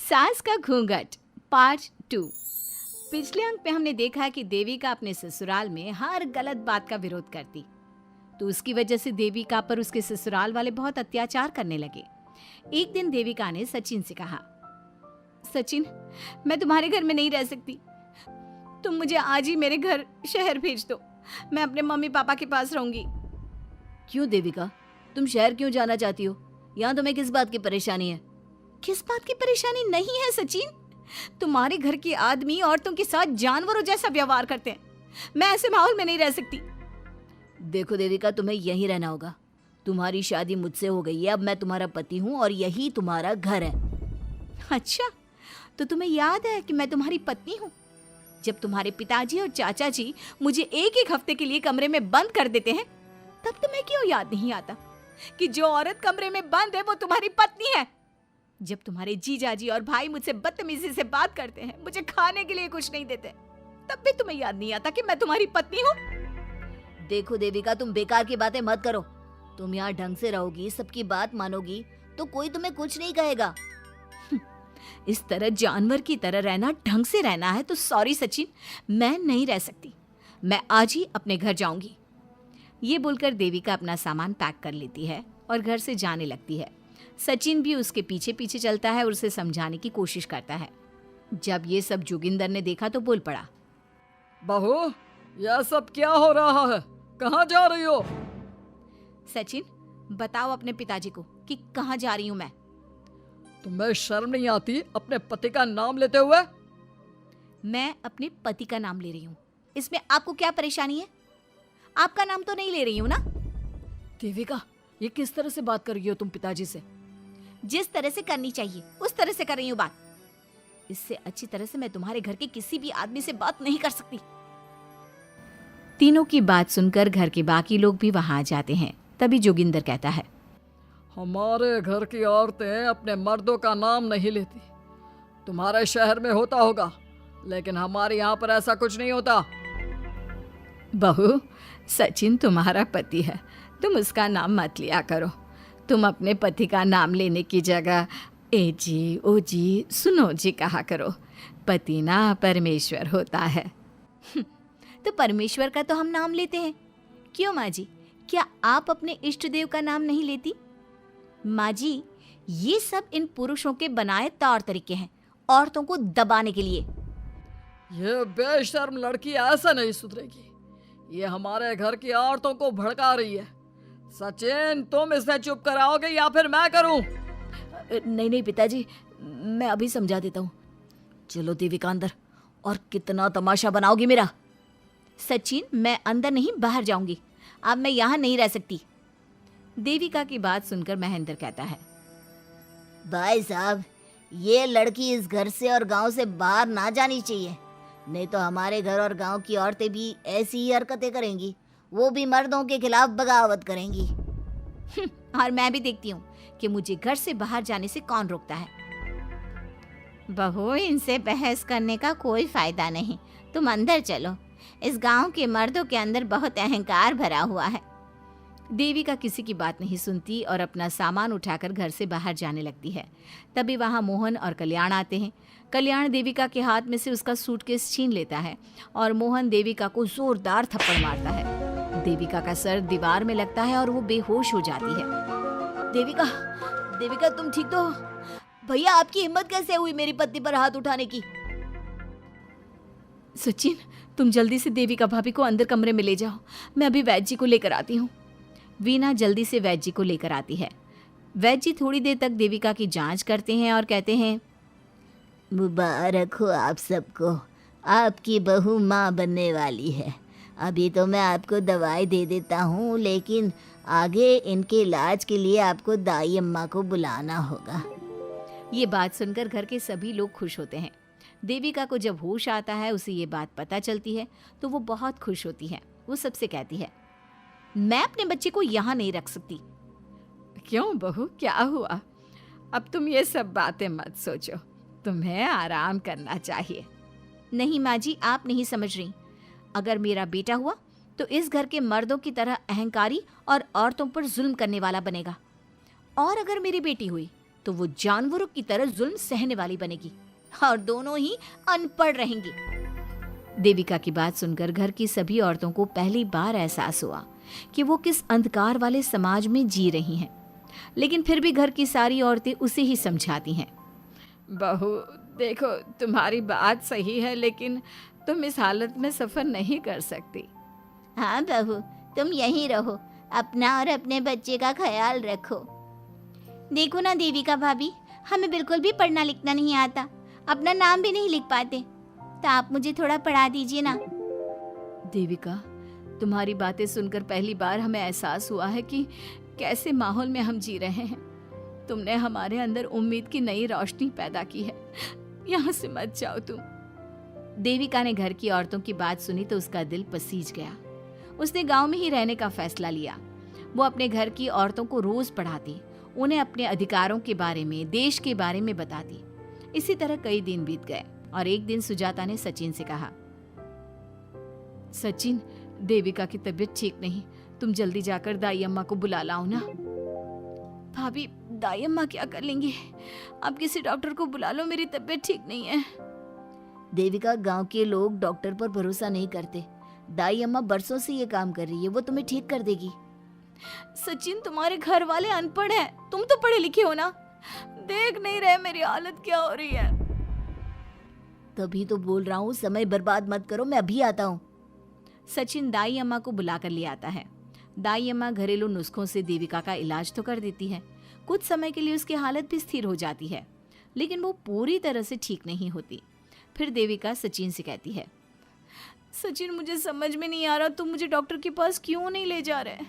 सास का घूंघट पार्ट 2। पिछले अंक में हमने देखा कि देविका अपने ससुराल में हर गलत बात का विरोध करती, तो उसकी वजह से देविका पर उसके ससुराल वाले बहुत अत्याचार करने लगे। एक दिन देविका ने सचिन से कहा, सचिन, मैं तुम्हारे घर में नहीं रह सकती, तुम मुझे आज ही मेरे घर शहर भेज दो, मैं अपने मम्मी पापा के पास रहूंगी। क्यों देविका, तुम शहर क्यों जाना चाहती हो? यहाँ तुम्हें किस बात की परेशानी है? किस बात की परेशानी नहीं है सचिन, तुम्हारे घर के आदमी औरतों के साथ जानवरों जैसा व्यवहार करते हैं, मैं ऐसे माहौल में नहीं रह सकती। देखो देविका, तुम्हें यहीं रहना होगा। तुम्हारी शादी मुझसे हो गई है, अब मैं तुम्हारा पति हूँ और यही तुम्हारा घर है। अच्छा, तो तुम्हें याद है कि मैं तुम्हारी पत्नी हूँ? जब तुम्हारे पिताजी और चाचा जी मुझे एक एक हफ्ते के लिए कमरे में बंद कर देते हैं, तब तुम्हें क्यों याद नहीं आता कि जो औरत कमरे में बंद है वो तुम्हारी पत्नी है? जब तुम्हारे जीजाजी और भाई मुझसे बदतमीजी से बात करते हैं, मुझे खाने के लिए कुछ नहीं देते, तब भी तुम्हें याद नहीं आता कि मैं तुम्हारी पत्नी हूँ? देखो देविका, तुम बेकार की बातें मत करो। तुम यहाँ ढंग से रहोगी, सबकी बात मानोगी, तो कोई तुम्हें कुछ नहीं कहेगा। इस तरह जानवर की तरह रहना, ढंग से रहना है तो सॉरी सचिन, मैं नहीं रह सकती, मैं आज ही अपने घर जाऊंगी। ये बोलकर देविका अपना सामान पैक कर लेती है और घर से जाने लगती है। सचिन भी उसके पीछे पीछे चलता है और उसे समझाने की कोशिश करता है। जब ये सब जोगिंदर ने देखा तो बोल पड़ा, बहू, यह सब क्या हो रहा है? कहाँ जा रही हो? सचिन, बताओ अपने पिताजी को कि कहाँ जा रही हूँ मैं। तुम्हें शर्म नहीं आती अपने पति का नाम लेते हुए? मैं अपने पति का नाम ले रही हूँ, इसमें आपको क्या परेशानी है? आपका नाम तो नहीं ले रही हूँ ना? देविका, ये किस तरह से बात कर रही हो तुम पिताजी से? जिस तरह से करनी चाहिए उस तरह से कर रही हूँ बात। इससे अच्छी तरह से मैं तुम्हारे घर के किसी भी आदमी से बात नहीं कर सकती। तीनों की बात सुनकर घर के बाकी लोग भी वहां आ जाते हैं। तभी जोगिंदर कहता है, हमारे घर की औरतें अपने मर्दों का नाम नहीं लेती। तुम्हारे शहर में होता होगा, लेकिन हमारे यहाँ पर ऐसा कुछ नहीं होता। बहू, सचिन तुम्हारा पति है, तुम उसका नाम मत लिया करो। तुम अपने पति का नाम लेने की जगह ए जी, ओ जी, सुनो जी कहा करो। पति ना परमेश्वर होता है। तो परमेश्वर का तो हम नाम लेते हैं। क्यों माँ जी, क्या आप अपने इष्ट देव का नाम नहीं लेती? माँ जी, ये सब इन पुरुषों के बनाए तौर तरीके हैं, औरतों को दबाने के लिए। ये बेशर्म लड़की ऐसा नहीं सुधरेगी। ये हमारे घर की औरतों को भड़का रही है। सचिन, तुम इसे चुप कराओगे या फिर मैं करूं? नहीं नहीं पिताजी, मैं अभी समझा देता हूँ। चलो देविका अंदर, और कितना तमाशा बनाओगी मेरा। सचिन, मैं अंदर नहीं बाहर जाऊंगी, अब मैं यहाँ नहीं रह सकती। देविका की बात सुनकर महेंद्र कहता है, भाई साहब, ये लड़की इस घर से और गांव से बाहर ना जानी चाहिए, नहीं तो हमारे घर और गांव की औरतें भी ऐसी ही हरकतें करेंगी। वो भी मर्दों के खिलाफ बगावत करेंगी। और मैं भी देखती हूँ कि मुझे घर से बाहर जाने से कौन रोकता है। बहू, इनसे बहस करने का कोई फायदा नहीं, तुम अंदर चलो। इस गांव के मर्दों के अंदर बहुत अहंकार भरा हुआ है। देविका किसी की बात नहीं सुनती और अपना सामान उठाकर घर से बाहर जाने लगती है। तभी वहां मोहन और कल्याण आते हैं। कल्याण देविका के हाथ में से उसका सूटकेस छीन लेता है और मोहन देविका को जोरदार थप्पड़ मारता है। देविका का सर दीवार में लगता है और वो बेहोश हो जाती है। देविका, देविका तुम ठीक तो हो? भैया, आपकी हिम्मत कैसे हुई मेरी पत्नी पर हाथ उठाने की? सचिन, तुम जल्दी से देविका भाभी को अंदर कमरे में ले जाओ, मैं अभी वैद्य जी को लेकर आती हूँ। वीना जल्दी से वैद्य जी को लेकर आती है। वैद्य जी थोड़ी देर तक देविका की जांच करते हैं और कहते हैं, मुबारक हो आप सबको, आपकी बहू माँ बनने वाली है। अभी तो मैं आपको दवाई दे देता हूँ, लेकिन आगे इनके इलाज के लिए आपको दाई अम्मा को बुलाना होगा। ये बात सुनकर घर के सभी लोग खुश होते हैं। देविका को जब होश आता है, उसे ये बात पता चलती है तो वो बहुत खुश होती है। वो सबसे कहती है, मैं अपने बच्चे को यहाँ नहीं रख सकती। क्यों बहू, क्या हुआ? अब तुम ये सब बातें मत सोचो, तुम्हें आराम करना चाहिए। नहीं माँ जी, आप नहीं समझ रही। अगर मेरा बेटा हुआ तो इस घर के मर्दों की तरह अहंकारी और औरतों पर जुल्म करने वाला बनेगा, और अगर मेरी बेटी हुई तो वो जानवरों की तरह जुल्म सहने वाली बनेगी और दोनों ही अनपढ़ रहेंगी। देविका की बात सुनकर घर की सभी औरतों को पहली बार एहसास हुआ कि वो किस अंधकार वाले समाज में जी रही हैं। लेकिन फिर भी घर की सारी औरतें उसे ही समझाती हैं। बहू देखो, तुम्हारी बात सही है, लेकिन तुम इस हालत में सफर नहीं कर सकती। हाँ बहू, तुम यहीं रहो, अपना और अपने बच्चे का ख्याल रखो। देखो ना देविका भाभी, हमें बिल्कुल भी पढ़ना लिखना नहीं आता, अपना नाम भी नहीं लिख पाते, तो आप मुझे थोड़ा पढ़ा दीजिए ना। देविका, तुम्हारी बातें सुनकर पहली बार हमें एहसास हुआ है कि कैसे माहौल में हम जी रहे हैं। तुमने हमारे अंदर उम्मीद की नई रोशनी पैदा की है। यहाँ से मत जाओ तुम। देविका ने घर की औरतों की बात सुनी तो उसका दिल पसीज गया। उसने गांव में ही रहने का फैसला लिया। वो अपने घर की औरतों को रोज पढ़ाती, उन्हें अपने अधिकारों के बारे में, देश के बारे में बताती। इसी तरह कई दिन बीत गए और एक दिन सुजाता ने सचिन से कहा, सचिन, देविका की तबीयत ठीक नहीं, तुम जल्दी जाकर दाई अम्मा को बुला लाओ ना। भाभी, दाई अम्मा क्या कर लेंगी? आप किसी डॉक्टर को बुला लो, मेरी तबीयत ठीक नहीं है। देविका, गांव के लोग डॉक्टर पर भरोसा नहीं करते। दाई अम्मा बरसों से ये काम कर रही है, वो तुम्हें ठीक कर देगी। सचिन, तुम्हारे घर वाले अनपढ़ हैं, तुम तो पढ़े लिखे हो ना, देख नहीं रहे मेरी हालत क्या हो रही है। तभी तो बोल रहा हूँ, समय बर्बाद मत करो, मैं अभी आता हूँ। सचिन दाई अम्मा को बुलाकर ले आता है। दाई अम्मा घरेलू नुस्खों से देविका का इलाज तो कर देती है। कुछ समय के लिए उसकी हालत भी स्थिर हो जाती है, लेकिन वो पूरी तरह से ठीक नहीं होती। फिर देविका सचिन से कहती है, सचिन, मुझे समझ में नहीं आ रहा, तुम मुझे डॉक्टर के पास क्यों नहीं ले जा रहे?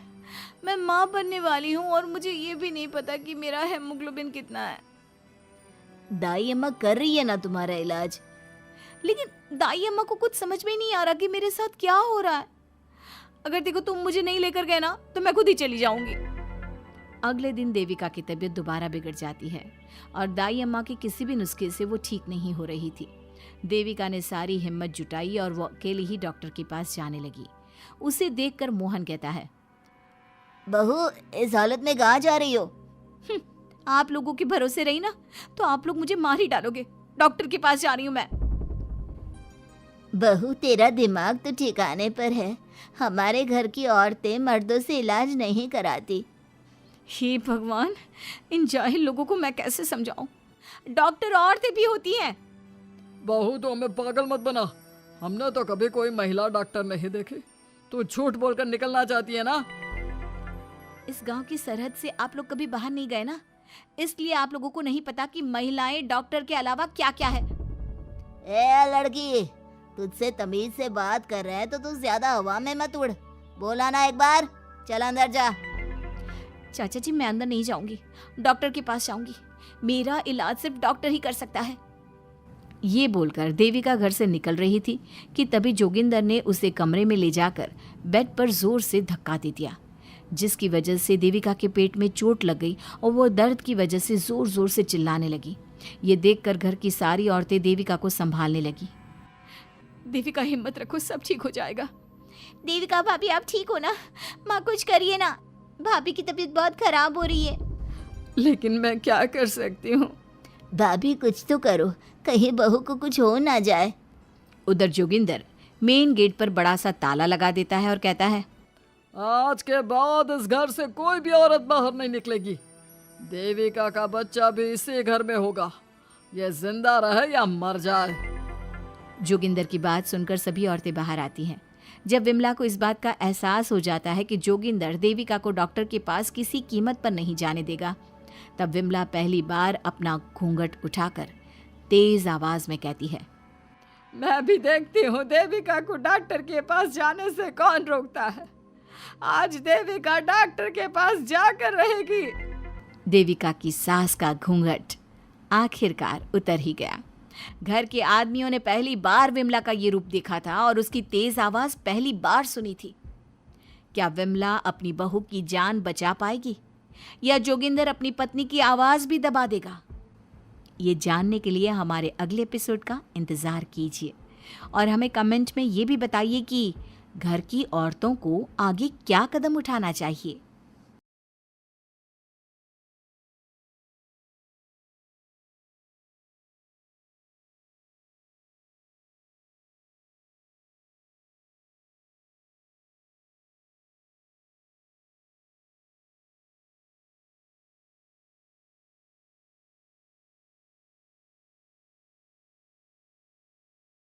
मैं माँ बनने वाली हूँ और मुझे ये भी नहीं पता कि मेरा हेमोग्लोबिन कितना है। दाई अम्मा कर रही है ना तुम्हारा इलाज। लेकिन दाई अम्मा को कुछ समझ में ही नहीं आ रहा कि मेरे साथ क्या हो रहा है। अगर देखो तुम मुझे नहीं लेकर गए ना, तो मैं खुद ही चली जाऊंगी। अगले दिन देविका की तबीयत दोबारा बिगड़ जाती है और दाई अम्मा के किसी भी नुस्खे से वो ठीक नहीं हो रही थी। देविका ने सारी हिम्मत जुटाई और वो अकेली ही डॉक्टर के पास जाने लगी। उसे देखकर मोहन कहता है, बहू, इस हालत में कहाँ जा रही हो? आप लोगों के भरोसे रही ना तो आप लोग मुझे मार ही डालोगे। डॉक्टर के पास जा रही हूँ मैं। बहू, तेरा दिमाग तो ठिकाने पर है। हमारे घर की औरतें मर्दों से इलाज नहीं कराती। हे भगवान, इन जाहिल लोगों को मैं कैसे समझाऊं? डॉक्टर औरतें भी होती हैं। बहू, तो हमें पागल मत बना, हमने तो कभी कोई महिला डॉक्टर नहीं देखी। तू झूठ बोलकर निकलना चाहती है ना? इस गांव की सरहद से आप लोग कभी बाहर नहीं गए ना, इसलिए आप लोगों को नहीं पता कि महिलाएं डॉक्टर के अलावा क्या क्या है। ए लड़की, तुझसे तमीज से बात कर रहे हैं तो तू ज्यादा हवा में मत उड़। बोला ना एक बार, चल अंदर जा। चाचा जी, मैं अंदर नहीं जाऊंगी, डॉक्टर के पास जाऊंगी। मेरा इलाज सिर्फ डॉक्टर ही कर सकता है। ये बोलकर देविका घर से निकल रही थी कि तभी जोगिंदर ने उसे कमरे में ले जाकर बेड पर जोर से धक्का दे दिया, जिसकी वजह से देविका के पेट में चोट लग गई और वो दर्द की वजह से जोर जोर से चिल्लाने लगी। ये देखकर घर की सारी औरतें देविका को संभालने लगी। देविका, हिम्मत रखो, सब ठीक हो जाएगा। देविका भाभी, आप ठीक हो ना? माँ, कुछ करिए ना, भाभी की तबीयत बहुत खराब हो रही है। लेकिन मैं क्या कर सकती हूँ? भाभी, कुछ तो करो, कहीं बहू को कुछ हो ना जाए। उधर जोगिंदर मेन गेट पर बड़ा सा ताला लगा देता है और कहता है, आज के बाद इस घर से कोई भी औरत बाहर नहीं निकलेगी। देविका का बच्चा भी इसी घर में होगा, ये जिंदा रहे या मर जाए। जोगिंदर की बात सुनकर सभी औरतें बाहर आती हैं। जब विमला को इस बात का एहसास हो जाता है कि जोगिंदर देविका को डॉक्टर के पास किसी कीमत पर नहीं जाने देगा, तब विमला पहली बार अपना घूंघट उठाकर तेज आवाज में कहती है, मैं भी देखती हूँ देविका को डॉक्टर के पास जाने से कौन रोकता है। आज देविका डॉक्टर के पास जाकर रहेगी। देविका की सास का घूंघट आखिरकार उतर ही गया। घर के आदमियों ने पहली बार विमला का ये रूप देखा था और उसकी तेज आवाज पहली बार सुनी थी। क्या विमला अपनी बहू की जान बचा पाएगी या जोगिंदर अपनी पत्नी की आवाज भी दबा देगा? ये जानने के लिए हमारे अगले एपिसोड का इंतजार कीजिए और हमें कमेंट में ये भी बताइए कि घर की औरतों को आगे क्या कदम उठाना चाहिए।